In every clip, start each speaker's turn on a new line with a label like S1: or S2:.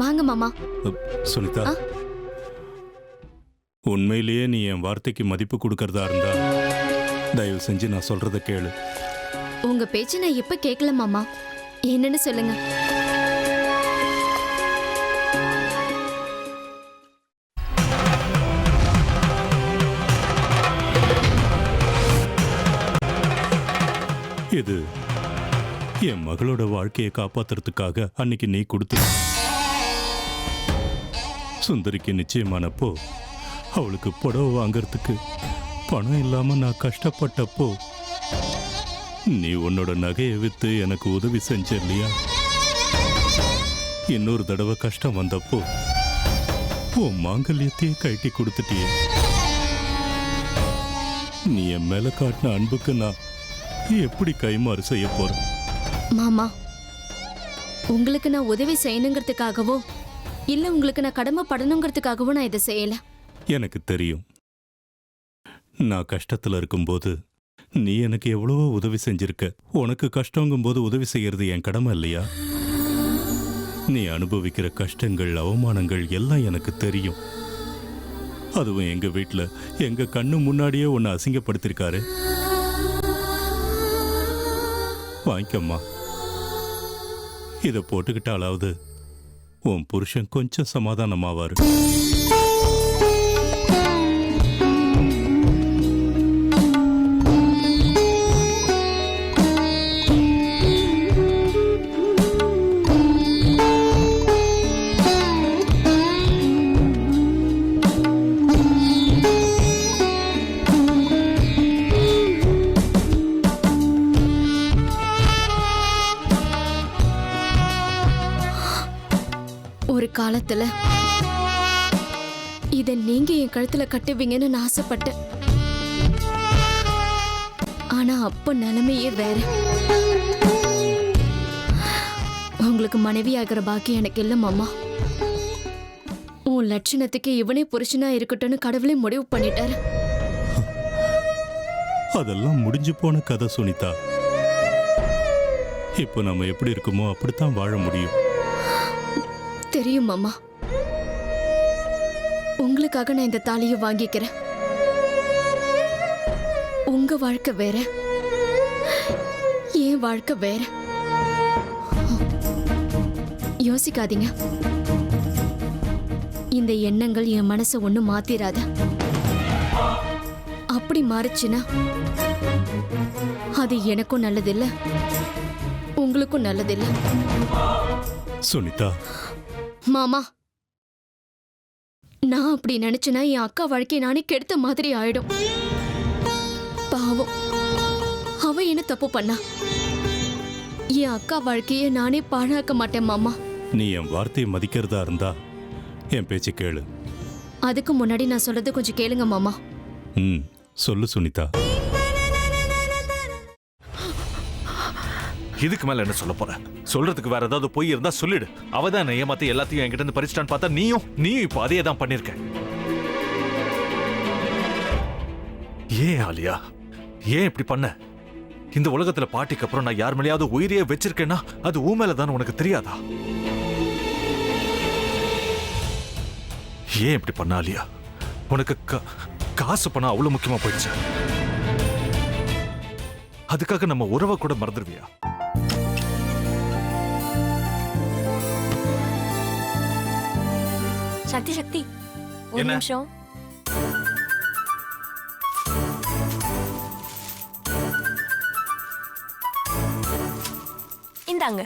S1: வாங்க மாமா.
S2: சுனிதா, உண்மையிலேயே நீ என் வார்த்தைக்கு மதிப்பு கொடுக்கறதா இருந்தா தயவு செஞ்சு நான் சொல்றத கேளு.
S1: உங்க பேச்சு நான் எப்ப கேட்கல மாமா. என்னன்னு சொல்லுங்க.
S2: இது என் மகளோட வாழ்க்கையை காப்பாத்துறதுக்காக அன்னைக்கு நீ கொடுத்த. சுந்தரிக்கு நிச்சயமானப்போ அவளுக்கு புடவை வாங்கறதுக்கு பணம் இல்லாம நான் கஷ்டப்பட்டப்போ நீ உன்னோட நகையை வித்து எனக்கு உதவி செஞ்ச இல்லையா? இன்னொரு தடவை கஷ்டம் வந்தப்போ உன் மாங்கல்யத்தையே கட்டி கொடுத்துட்டியே. நீ என் மேல காட்டின அன்புக்கு நான் எப்படி கைமாறு செய்ய போறேன்?
S1: மாமா, உங்களுக்கு நான் உதவி செய்யணுங்கிறதுக்காகவோ இல்ல உங்களுக்கு நான் கடமைப்படணுங்கிறதுக்காகவோ நான் இதை செய்யல.
S2: எனக்கு தெரியும். நான் கஷ்டத்துல இருக்கும்போது நீ எனக்கு எவ்வளவோ உதவி செஞ்சிருக்க. உனக்கு கஷ்டங்கும் போது உதவி செய்யறது என் கடமை இல்லையா? நீ அனுபவிக்கிற கஷ்டங்கள், அவமானங்கள் எல்லாம் எனக்கு தெரியும். அதுவும் எங்க வீட்டுல எங்க கண்ணு முன்னாடியே உன்னை அசிங்கப்படுத்திருக்காரு. வாங்கிக்கம்மா, இதை போட்டுக்கிட்டாலாவது உன் புருஷன் கொஞ்சம் சமாதானமாவாரு.
S1: ஒரு காலத்துல இத நீங்க என் கழுத்துல கட்டுவீங்கன்னு நான் ஆசைப்பட்டேன். ஆனா அப்ப நிலைமையே வேற. உங்களுக்கு மனைவி ஆகிற பாக்கியம் எனக்கு இல்ல மாமா. உன் லட்சணத்துக்கு இவனே புருஷனா இருக்கட்டும்னு கடவுளே முடிவு பண்ணிட்டாரு.
S2: அதெல்லாம் முடிஞ்சு போன கதை சுனிதா. இப்போ நம்ம எப்படி இருக்குமோ அப்படித்தான் வாழ முடியும்.
S1: தெரியும் மாமா. உங்களுக்காக நான் இந்த தாலியை வாங்கிக்கிறேன். உங்க வாழ்க்கை வேற, என் வாழ்க்கை வேற. யோசிக்காதீங்க. இந்த எண்ணங்கள் என் மனசை ஒண்ணும் மாத்திராத. அப்படி மாறுச்சுன்னா அது எனக்கும் நல்லதில்ல, உங்களுக்கும் நல்லதில்ல.
S2: சுனிதா
S1: மாமா, நான் அப்படி நினைச்சேன்னா என் அக்கா வாழ்க்கையை நானே கெடுத்த மாதிரி ஆயிடும். பாவம், அவ என்ன தப்பு பண்ணா? என் அக்கா வாழ்க்கையை நானே பாழாக்க மாட்டேன் மாமா.
S2: நீ என் வார்த்தையை மதிக்கிறதா இருந்தா என் பேச்சு கேளு.
S1: அதுக்கு முன்னாடி நான் சொல்றது கொஞ்சம் கேளுங்க மாமா.
S2: சொல்லு சுனிதா.
S3: இதுக்கு மேல என்ன சொல்ல போற? சொல்றதுக்கு வேற ஏதாவது பொய் இருந்தா சொல்லிடு. அவதான் ஏமாத்தி எல்லாத்தையும் என்கிட்ட இருந்து பறிச்சிட்டான்னு பார்த்தா நீயும் இப்போ அதே தான் பண்ணிருக்க. ஏன் ஆலியா, ஏன் இப்படி பண்ண? இந்த உலகத்துல பாட்டிக்கு அப்புறம் நான் யார் மேலேயாவது உயிரையே வச்சிருக்கேன்னா அது ஊ மேலதான் உனக்கு தெரியாதா? ஏன் இப்படி பண்ண ஆலியா? உனக்கு காசு பணம் அவ்வளவு முக்கியமா போயிடுச்சு. அதுக்காக நம்ம உறவை கூட மறந்துடுவியா?
S4: சக்தி சக்தி, ஒரு நிமிஷம். இந்தாங்க.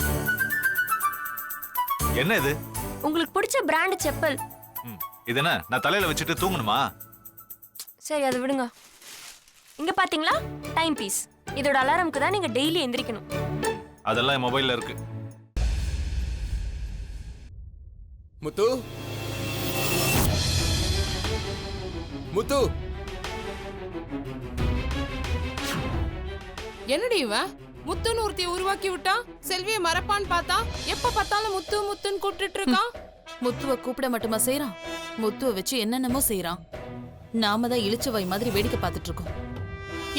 S3: என்ன இது?
S4: உங்களுக்கு பிடிச்ச பிராண்ட் செப்பல்.
S3: இது என்ன நான் தலையில வச்சுட்டு தூங்கணுமா?
S4: சரி, அதை விடுங்க. இங்க பாத்தீங்களா, டைம் பீஸ். இதோட அலாரம்க்கு தான் நீங்க டெய்லி எந்திரிக்கணும்.
S3: அதெல்லாம் என் மொபைல்ல இருக்கு.
S5: முத்து, முத்து,
S6: என்னடி இவன் முத்துன்னு ஒருத்திய உருவாக்கி விட்டா? செல்வியை மறப்பான்னு பார்த்தா எப்ப பார்த்தாலும் முத்து முத்துன்னு கூப்பிட்டு இருக்கான்.
S7: முத்துவ கூப்பிட மட்டுமா செய்யறான்? முத்துவ வச்சு என்னென்னமோ செய்யறான். நாம தான் இழிச்சவாய் மாதிரி வேடிக்கை பார்த்துட்டு இருக்கோம்.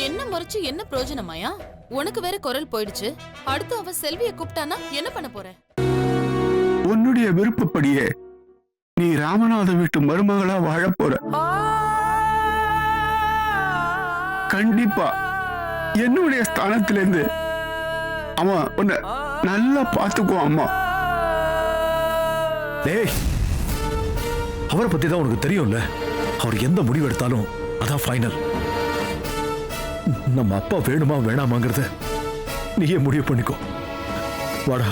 S7: என்ன முறைச்சு என்ன பிரயோஜனமாயா? உனக்கு வேற குரல் போயிடுச்சு. அடுத்து அவ செல்வியை கூப்பிட்டானா என்ன பண்ண போற?
S8: உன்னுடைய விருப்பப்படியே நீ ராமநாத வீட்டு மருமகளா வாழப் போற. கண்டிப்பா என்னுடைய ஸ்தானத்திலிருந்து அவன் உன்னை நல்லா பார்த்துக்குவான் அம்மா.
S9: டேய், அவரை பத்தி தான் உனக்கு தெரியும்ல. அவர் எந்த முடிவு எடுத்தாலும் அதான் ஃபைனல். நம்ம அப்பா வேணுமா வேணாமாங்கிறத நீயே முடிவு பண்ணிக்கோ. வாடா.